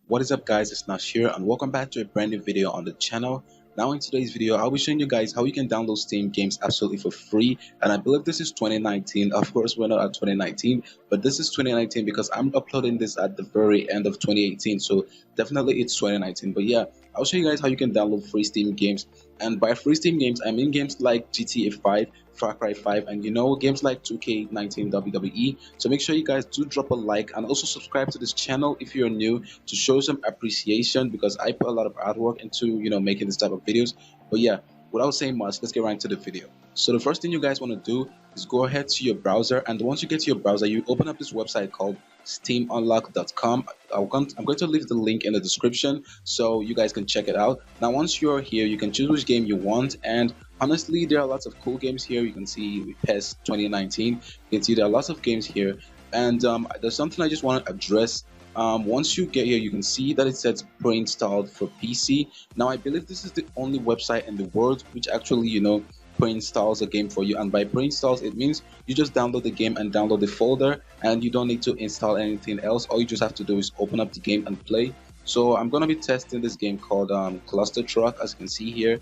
What is up guys, it's Nash here and welcome back to a brand new video on the channel. Now in today's video I'll be showing you guys how you can download Steam games absolutely for free, and I believe this is 2019. Of course we're not at 2019, but this is 2019 because I'm uploading this at the very end of 2018, so definitely it's 2019. But yeah, I'll show you guys how you can download free Steam games, and by free Steam games I mean games like GTA 5, Far Cry 5, and games like 2K19 WWE. So make sure you guys do drop a like and also subscribe to this channel if you're new, to show some appreciation, because I put a lot of hard work into making this type of videos. But yeah, without saying much, let's get right into the video. So the first thing you guys want to do is go ahead to your browser, and once you get to your browser you open up this website called steamunlock.com. I'm going to leave the link in the description so you guys can check it out. Now once you're here you can choose which game you want, and honestly there are lots of cool games here. You can see PES 2019, you can see there are lots of games here, and there's something I just want to address. Once you get here you can see that it says pre-installed for PC. Now I believe this is the only website in the world which actually pre-installs a game for you, and by pre-installs it means you just download the game and download the folder, and you don't need to install anything else. All you just have to do is open up the game and play. So I'm gonna be testing this game called Cluster Truck. As you can see here,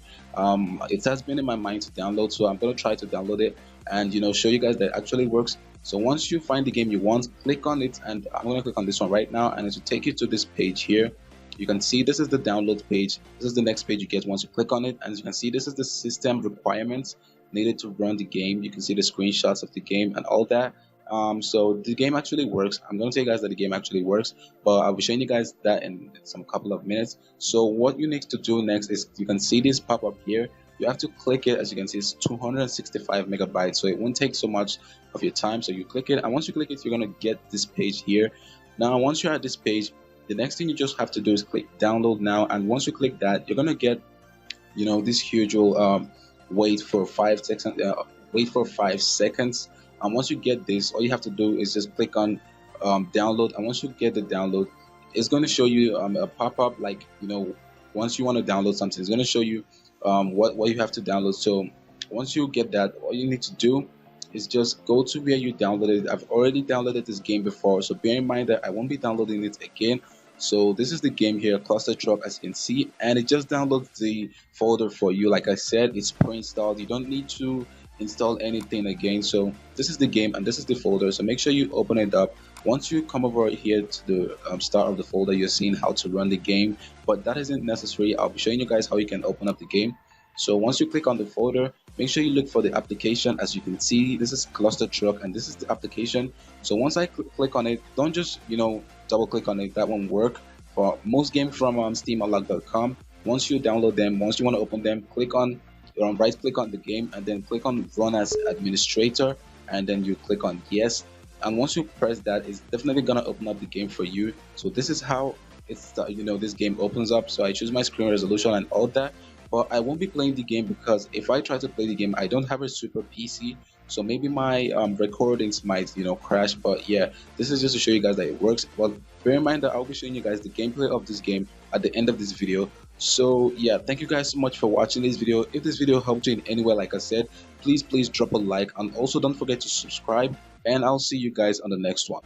it has been in my mind to download, so I'm gonna try to download it and show you guys that it actually works. So once you find the game you want, click on it, and I'm gonna click on this one right now, and it will take you to this page here. You can see this is the download page. This is the next page you get once you click on it, and as you can see this is the system requirements needed to run the game. You can see the screenshots of the game and all that. So the game actually works. I'm going to tell you guys that the game actually works, but I'll be showing you guys that in some couple of minutes. So what you need to do next is, you can see this pop up here. You have to click it. As you can see, it's 265 megabytes, so it won't take so much of your time. So you click it, and once you click it you're going to get this page here. Now once you're at this page, the next thing you just have to do is click download now, and once you click that you're going to get this huge wait for 5 seconds. And once you get this, all you have to do is just click on download, and once you get the download it's going to show you a pop-up, like once you want to download something it's going to show you what you have to download. So once you get that, all you need to do is just go to where you downloaded it. I've already downloaded this game before, so bear in mind that I won't be downloading it again. So this is the game here, Cluster Truck, as you can see, and it just downloads the folder for you. Like I said, it's pre-installed. You don't need to install anything again. So this is the game and this is the folder, so make sure you open it up. Once you come over here to the start of the folder, you're seeing how to run the game, but that isn't necessary. I'll be showing you guys how you can open up the game. So once you click on the folder, make sure you look for the application. As you can see, this is Cluster Truck and this is the application. So once I click on it, don't just double click on it. That won't work for most games from steamunlock.com. Once you download them, once you want to open them, click on right click on the game and then click on run as administrator, and then you click on yes, and once you press that, it's definitely gonna open up the game for you. So this is how it's this game opens up. So I choose my screen resolution and all that, but I won't be playing the game because if I try to play the game I don't have a super PC, so maybe my recordings might crash. But yeah, this is just to show you guys that it works. But bear in mind that I'll be showing you guys the gameplay of this game at the end of this video. So yeah, thank you guys so much for watching this video. If this video helped you in any way, like I said, please drop a like, and also don't forget to subscribe, and I'll see you guys on the next one.